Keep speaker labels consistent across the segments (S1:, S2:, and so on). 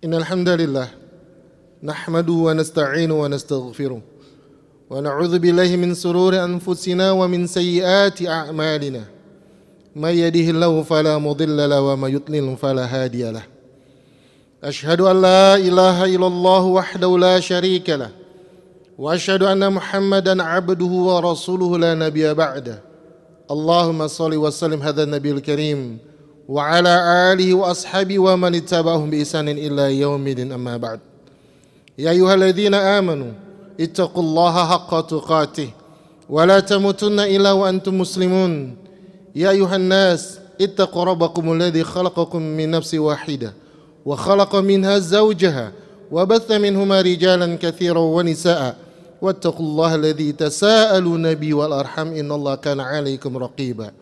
S1: Innal hamdalillah nahmaduhu wa nasta'inuhu wa nastaghfiruh wa na'udzu billahi min sururi anfusina wa min sayyiati a'malina. May yahdihillahu fala mudilla lahu wa may yudlil fala hadiya lahu. Asyhadu an la ilaha illallah wahdahu la syarika lah wa asyhadu anna Muhammadan 'abduhu wa rasuluhu la nabiyya ba'da. Allahumma shalli wa sallim hadzal nabiyil karim wa ala alihi wa ashabihi wa man ittaba'ahum bi ihsanin ila yaumil amma ba'd. Ya ayyuhalladzina amanu ittaqullaha haqqa tuqatih wa la tamutunna illa wa antum muslimun. Ya ayyuhan nas ittaqu rabbakumul ladzi khalaqakum min nafsin wahidah wa khalaqa minha zawjaha wa batha minhuma rijalan katsiran wa nisaa'a wattaqullaha alladzi tasaaluna bihi wal arham innallaha kana 'alaikum raqiba.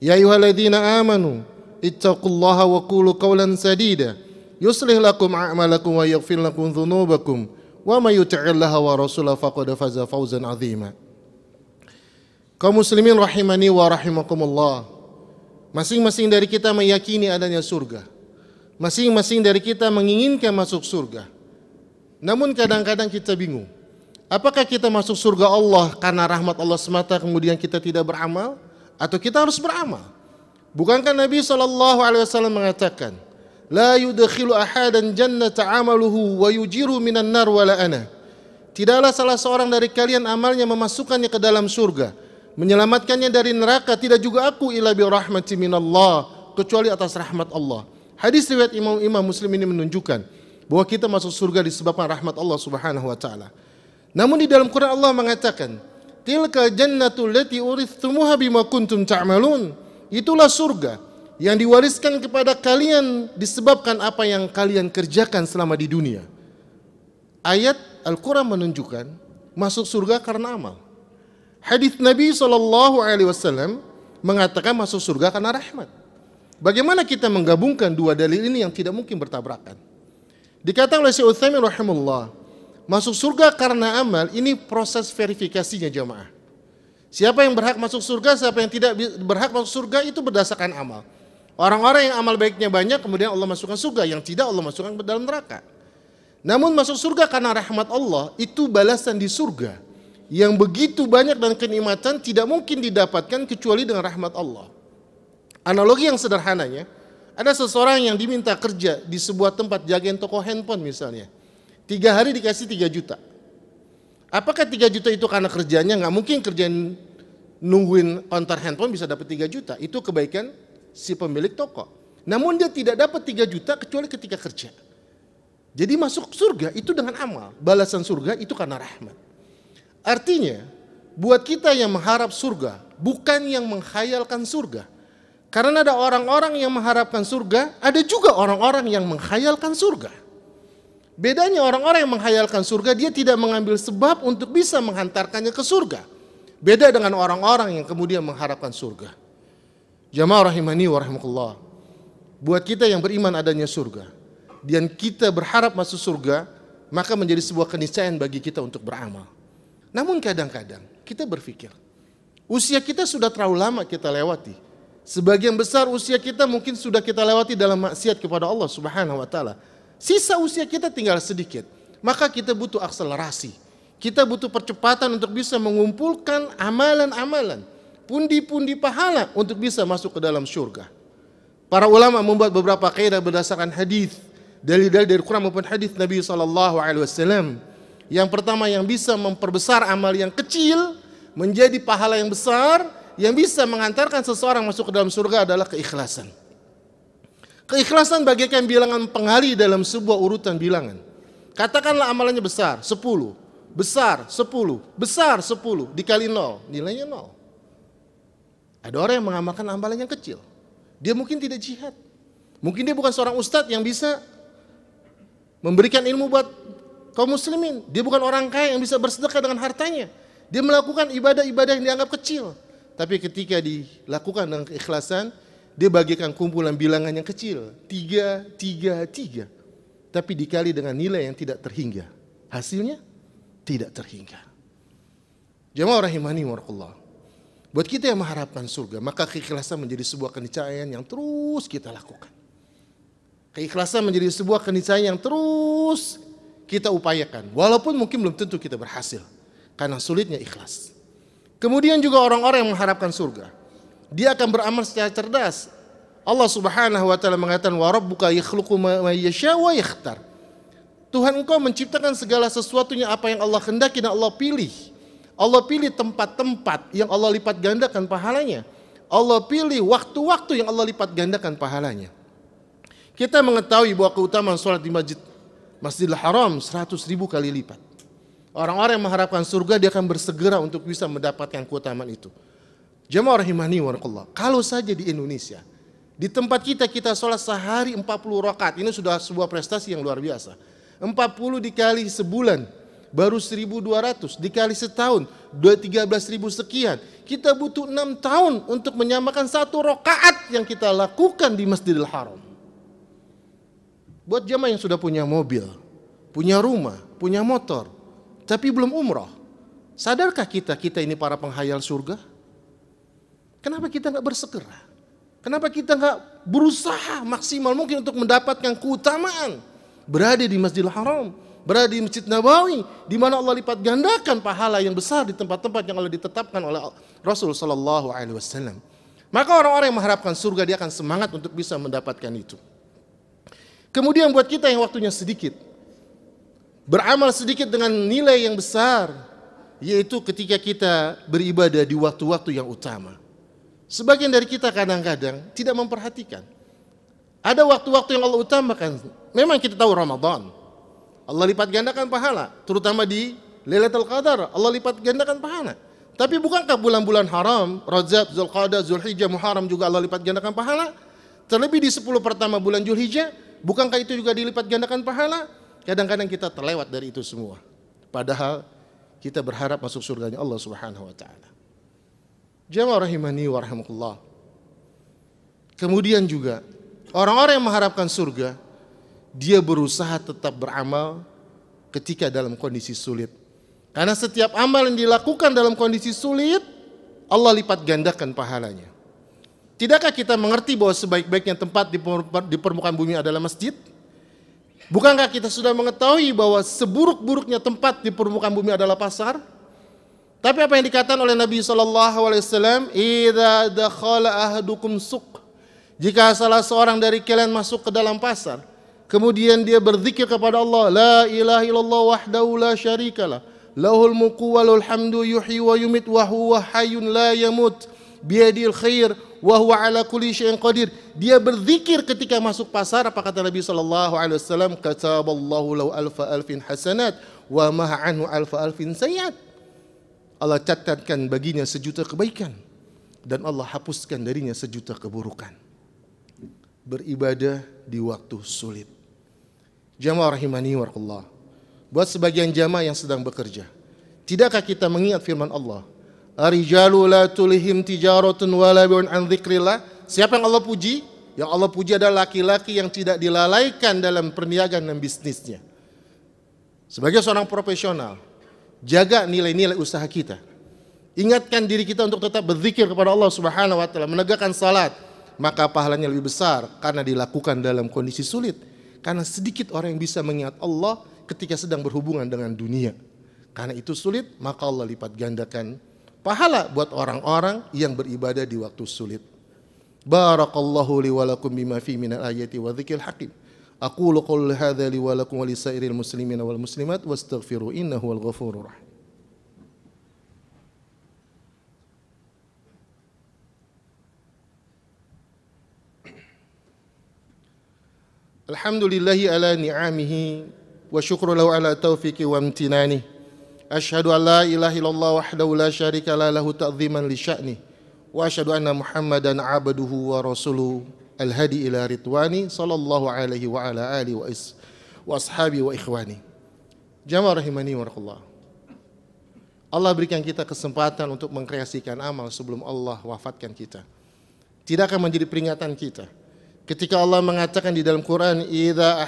S1: Ya ayyuhalladzina amanu ittaqullaha wa qulu qawlan sadida yuslih lakum a'malakum wa yaghfir lakum dhunubakum wa may yuti'illaha wa rasulahu faqad faza fawzan 'azima. Kaum muslimin rahimani wa rahimakumullah. Masing-masing dari kita meyakini adanya surga. Masing-masing dari kita menginginkan masuk surga. Namun kadang-kadang kita bingung. Apakah kita masuk surga Allah karena rahmat Allah semata kemudian kita tidak beramal, atau kita harus beramal? Bukankah Nabi SAW mengatakan, La yudkhilu ahadan jannata amaluhu wa yujiru minan nar wala ana. Tidaklah salah seorang dari kalian amalnya memasukkannya ke dalam surga, menyelamatkannya dari neraka, tidak juga aku illa bi rahmati minallah, kecuali atas rahmat Allah. Hadis riwayat Imam Muslim ini menunjukkan bahwa kita masuk surga disebabkan rahmat Allah Subhanahu wa taala. Namun di dalam Quran Allah mengatakan, Tilka jannatul lati urithumuha bima kuntum ta'malun. Itulah surga yang diwariskan kepada kalian disebabkan apa yang kalian kerjakan selama di dunia. Ayat Al-Quran menunjukkan masuk surga karena amal. Hadis Nabi SAW mengatakan masuk surga karena rahmat. Bagaimana kita menggabungkan dua dalil ini yang tidak mungkin bertabrakan? Dikatakan oleh Syekh Utsaimin rahimahullah, masuk surga karena amal ini proses verifikasinya jamaah. Siapa yang berhak masuk surga, siapa yang tidak berhak masuk surga itu berdasarkan amal. Orang-orang yang amal baiknya banyak kemudian Allah masukkan surga, yang tidak Allah masukkan ke dalam neraka. Namun masuk surga karena rahmat Allah itu balasan di surga yang begitu banyak dan kenikmatan tidak mungkin didapatkan kecuali dengan rahmat Allah. Analogi yang sederhananya, ada seseorang yang diminta kerja di sebuah tempat jagain toko handphone misalnya. 3 hari dikasih 3 juta. Apakah 3 juta itu karena kerjanya? Nggak mungkin kerjaan nungguin konter handphone bisa dapat 3 juta. Itu kebaikan si pemilik toko. Namun dia tidak dapat 3 juta kecuali ketika kerja. Jadi masuk surga itu dengan amal. Balasan surga itu karena rahmat. Artinya, buat kita yang mengharap surga, bukan yang menghayalkan surga. Karena ada orang-orang yang mengharapkan surga, ada juga orang-orang yang menghayalkan surga. Bedanya orang-orang yang menghayalkan surga, dia tidak mengambil sebab untuk bisa menghantarkannya ke surga. Beda dengan orang-orang yang kemudian mengharapkan surga. Jamaah rahimani wa rahimakumullah. Buat kita yang beriman adanya surga, dan kita berharap masuk surga, maka menjadi sebuah keniscayaan bagi kita untuk beramal. Namun kadang-kadang kita berpikir, usia kita sudah terlalu lama kita lewati. Sebagian besar usia kita mungkin sudah kita lewati dalam maksiat kepada Allah Subhanahu wa taala. Sisa usia kita tinggal sedikit. Maka kita butuh akselerasi. Kita butuh percepatan untuk bisa mengumpulkan amalan-amalan, pundi-pundi pahala untuk bisa masuk ke dalam surga. Para ulama membuat beberapa kaidah berdasarkan hadis, dalil-dalil dari Quran maupun hadis Nabi SAW. Yang pertama, yang bisa memperbesar amal yang kecil menjadi pahala yang besar, yang bisa mengantarkan seseorang masuk ke dalam surga adalah keikhlasan. Keikhlasan bagaikan bilangan pengali dalam sebuah urutan bilangan. Katakanlah amalannya besar, 10, besar 10, besar 10, dikali 0, nilainya 0. Ada orang yang mengamalkan amalan yang kecil. Dia mungkin tidak jihad. Mungkin dia bukan seorang ustadz yang bisa memberikan ilmu buat kaum muslimin. Dia bukan orang kaya yang bisa bersedekah dengan hartanya. Dia melakukan ibadah-ibadah yang dianggap kecil. Tapi ketika dilakukan dengan keikhlasan, dia bagikan kumpulan bilangan yang kecil, 3, 3, 3. Tapi dikali dengan nilai yang tidak terhingga. Hasilnya tidak terhingga. Jamaah rahimani wa rahimakumullah. Buat kita yang mengharapkan surga, maka keikhlasan menjadi sebuah keniscayaan yang terus kita lakukan. Keikhlasan menjadi sebuah keniscayaan yang terus kita upayakan, walaupun mungkin belum tentu kita berhasil karena sulitnya ikhlas. Kemudian juga orang-orang yang mengharapkan surga, dia akan beramal secara cerdas. Allah Subhanahu wa taala mengatakan, wa rabbuka yakhluqu ma yasha wa yakhtar. Tuhan engkau menciptakan segala sesuatunya apa yang Allah kehendaki dan Allah pilih. Allah pilih tempat-tempat yang Allah lipat gandakan pahalanya. Allah pilih waktu-waktu yang Allah lipat gandakan pahalanya. Kita mengetahui bahwa keutamaan sholat di Masjidil Haram 100.000 kali lipat. Orang-orang yang mengharapkan surga dia akan bersegera untuk bisa mendapatkan keutamaan itu. Jamaah rahimani wa rahimakumullah. Kalau saja di Indonesia, di tempat kita sholat sehari 40 rakaat, ini sudah sebuah prestasi yang luar biasa. 40 dikali sebulan, baru 1.200, dikali setahun, 13.000 sekian. Kita butuh 6 tahun untuk menyamakan 1 rakaat yang kita lakukan di Masjidil Haram. Buat jamaah yang sudah punya mobil, punya rumah, punya motor, tapi belum umrah, sadarkah kita ini para penghayal surga? Kenapa kita nggak bersegera? Kenapa kita nggak berusaha maksimal mungkin untuk mendapatkan keutamaan berada di Masjidil Haram, berada di Masjid Nabawi, di mana Allah lipat gandakan pahala yang besar di tempat-tempat yang Allah ditetapkan oleh Rasul Sallallahu Alaihi Wasallam. Maka orang-orang yang mengharapkan surga dia akan semangat untuk bisa mendapatkan itu. Kemudian buat kita yang waktunya sedikit, beramal sedikit dengan nilai yang besar, yaitu ketika kita beribadah di waktu-waktu yang utama. Sebagian dari kita kadang-kadang tidak memperhatikan. Ada waktu-waktu yang Allah utamakan. Memang kita tahu Ramadan, Allah lipat gandakan pahala, terutama di Lailatul Qadar, Allah lipat gandakan pahala. Tapi bukankah bulan-bulan haram, Rajab, Zulqa'dah, Zulhijjah, Muharram juga Allah lipat gandakan pahala? Terlebih di 10 pertama bulan Zulhijjah, bukankah itu juga dilipat gandakan pahala? Kadang-kadang kita terlewat dari itu semua. Padahal kita berharap masuk surganya Allah Subhanahu wa taala. Jamaah rahimani wa rahimakumullah. Kemudian juga orang-orang yang mengharapkan surga, dia berusaha tetap beramal ketika dalam kondisi sulit. Karena setiap amal yang dilakukan dalam kondisi sulit, Allah lipat gandakan pahalanya. Tidakkah kita mengerti bahwa sebaik-baiknya tempat di permukaan bumi adalah masjid? Bukankah kita sudah mengetahui bahwa seburuk-buruknya tempat di permukaan bumi adalah pasar? Tapi apa yang dikatakan oleh Nabi SAW, "Idza dakhala ahadukum suq." Jika salah seorang dari kalian masuk ke dalam pasar, kemudian dia berzikir kepada Allah, "La ilaha illallah wahdahu la syarikalah, lahul mulku wa lahul hamdu yuhyi wa yumit wa huwa hayyun la yamut, biyadil khair wa huwa ala kulli syai'in qadir." Dia berzikir ketika masuk pasar, apa kata Nabi SAW? "Kataballahu lahu alfa alfin hasanat wa maha anhu alfa alfin sayyi'at." Allah catatkan baginya 1.000.000 kebaikan dan Allah hapuskan darinya 1.000.000 keburukan. Beribadah di waktu sulit. Jamaah rahimani wa rahimakumullah. Buat sebagian jamaah yang sedang bekerja, tidakkah kita mengingat firman Allah? Ar-rijalu la tulihim tijaratun wala bi'un an dzikrillah. Siapa yang Allah puji? Yang Allah puji adalah laki-laki yang tidak dilalaikan dalam perniagaan dan bisnisnya. Sebagai seorang profesional, jaga nilai-nilai usaha kita. Ingatkan diri kita untuk tetap berzikir kepada Allah Subhanahu wa taala, menegakkan salat, maka pahalanya lebih besar karena dilakukan dalam kondisi sulit. Karena sedikit orang yang bisa mengingat Allah ketika sedang berhubungan dengan dunia. Karena itu sulit, maka Allah lipat gandakan pahala buat orang-orang yang beribadah di waktu sulit. Barakallahu li wa lakum bima fi minal ayati wa dzikril hakim. Aqulu qouli hadza li wa lakum wa lisairil muslimina wal muslimat wastaghfiru innahu wal ghafurur rahim. Alhamdulillahi ala ni'amihi wa syukru lahu ala taufiqi wa amtinani. Asyhadu an la ilaha illallah wahdahu la syarika la lahu ta'ziman li sya'ni wa asyhadu anna Muhammadan 'abduhu wa rasuluhu al-hadi ila ridwani sallallahu alaihi wa ala alihi wa ashabi wa ikhwani. Jamaah rahimani wa rahimakumullah. Allah berikan kita kesempatan untuk mengkreasikan amal sebelum Allah wafatkan kita. Tidak akan menjadi peringatan kita ketika Allah mengatakan di dalam Quran, idza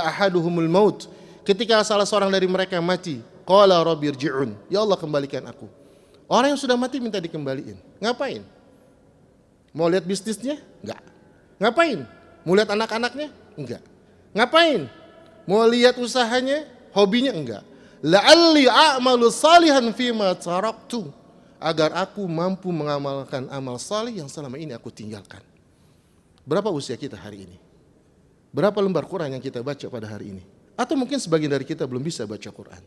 S1: ahaduhumul maut, ketika salah seorang dari mereka mati, qala rabbirji'un, ya Allah kembalikan aku. Orang yang sudah mati minta dikembaliin. Ngapain? Mau lihat bisnisnya? Enggak. Ngapain? Mau lihat anak-anaknya? Enggak. Ngapain? Mau lihat usahanya? Hobinya? Enggak. La'alli a'malu salihan fima taraktu, agar aku mampu mengamalkan amal salih yang selama ini aku tinggalkan. Berapa usia kita hari ini? Berapa lembar Quran yang kita baca pada hari ini? Atau mungkin sebagian dari kita belum bisa baca Quran.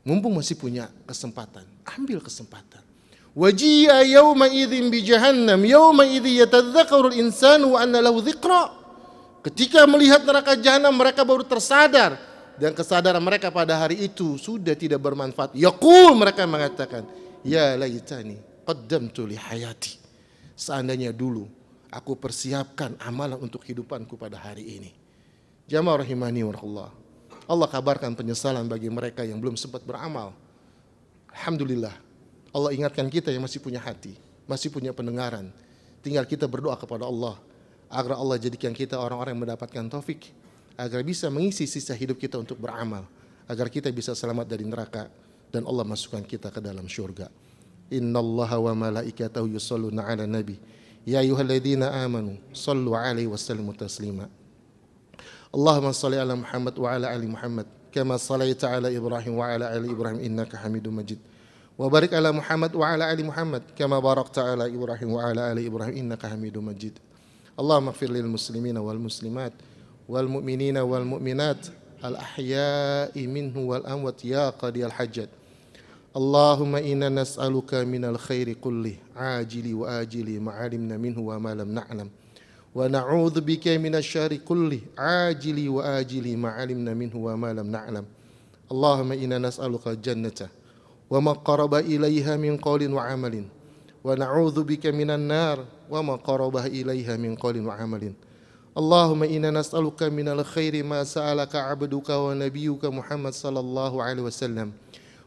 S1: Mumpung masih punya kesempatan, ambil kesempatan. Waji'a yawma idzin bi jahannam yawma idzi yatadzakkaru al-insanu wa anna lahu dzikra. Ketika melihat neraka jahanam mereka baru tersadar, dan kesadaran mereka pada hari itu sudah tidak bermanfaat. Yaqul, mereka mengatakan, ya laitani qaddamtu li hayati. Seandainya dulu aku persiapkan amalan untuk hidupanku pada hari ini. Jamaah rahimani wa rahullah. Allah kabarkan penyesalan bagi mereka yang belum sempat beramal. Alhamdulillah, Allah ingatkan kita yang masih punya hati, masih punya pendengaran. Tinggal kita berdoa kepada Allah agar Allah jadikan kita orang-orang yang mendapatkan taufik, agar bisa mengisi sisa hidup kita untuk beramal, agar kita bisa selamat dari neraka dan Allah masukkan kita ke dalam syurga. Innallaha wa malaikatahu yusholluna 'alan nabi ya ayyuhalladzina amanu shallu 'alaihi wa sallimu taslima. Allahumma shalli ala Muhammad wa ala ali Muhammad kama shallaita ala Ibrahim wa ala ali Ibrahim innaka Hamidum Majid. Wa barik ala Muhammad wa ala ali Muhammad kama barakta ala Ibrahim wa ala ali Ibrahim innaka Hamidum Majid. Allahumma ighfir lil muslimina wal muslimat wal mu'minina wal mu'minat al ahya'i minhu wal amwat ya qadiyal hajat. Allahumma inna nas'aluka minal khairi kulli ajili wa ajili ma 'alimna minhu wa ma lam na'lam. Wa na'udzu bika minasy syarri kulli ajili wa ajili ma 'alimna minhu wa ma lam na'lam. Allahumma inna nas'aluka jannata wa ma qaraba ilaiha min qaulin wa 'amalin. Wa na'udzu bika minan nar wa ma qaraba ilaiha min qaulin wa 'amalin. Allahumma inna nas'aluka minal khairi ma sa'alaka 'abduka wa nabiyyuka Muhammad sallallahu alaihi wasallam.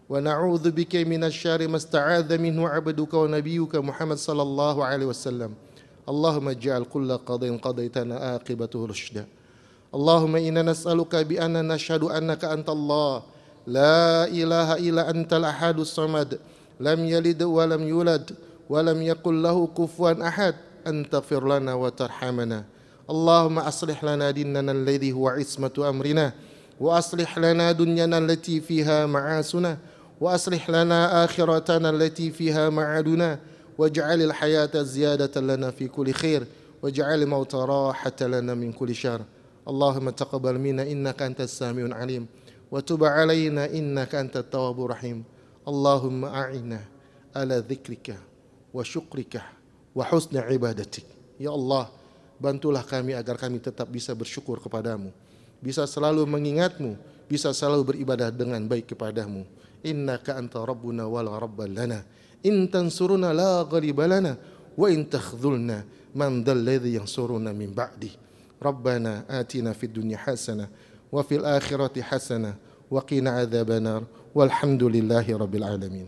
S1: Wa na'udzu bika minasy syarri ma sta'adza minhu 'abduka wa nabiyyuka Muhammad sallallahu alaihi wasallam. Allahumma ij'al kulla qada'in qadaitana aqibatuhu rusyda. Allahumma inna nas'aluka bi anna nashhadu annaka antallah la ilaha illa antal ahadus samad lam yalid wa lam yulad wa lam yakul lahu kufuwan ahad an taghfir lana wa tarhamana. Allahumma aslih lana dinana alladhi huwa ismatu amrina wa aslih lana dunyana allati fiha ma'asuna wa aslih lana akhiratana allati fiha ma'aduna. واجعل الحياة زيادة لنا في كل خير واجعل الموت راحة لنا من كل شر. اللهم تقبل منا إنك أنت السميع العليم وتب علينا إنك أنت التواب الرحيم. اللهم أعنا على ذكرك وشكرك وحسن عبادتك. Ya Allah, bantulah kami agar kami tetap bisa bersyukur kepadamu, bisa selalu mengingatmu, bisa selalu beribadah dengan baik kepadamu. Innaka anta rabbuna wala rabbal lana. In tansuruna la ghaliba lana wa in takhdhulna man dhal ladzi yansuruna min ba'di. Rabbana atina fid dunya hasanah wa fil akhirati hasanah wa qina adzabannar walhamdulillahi rabbil alamin.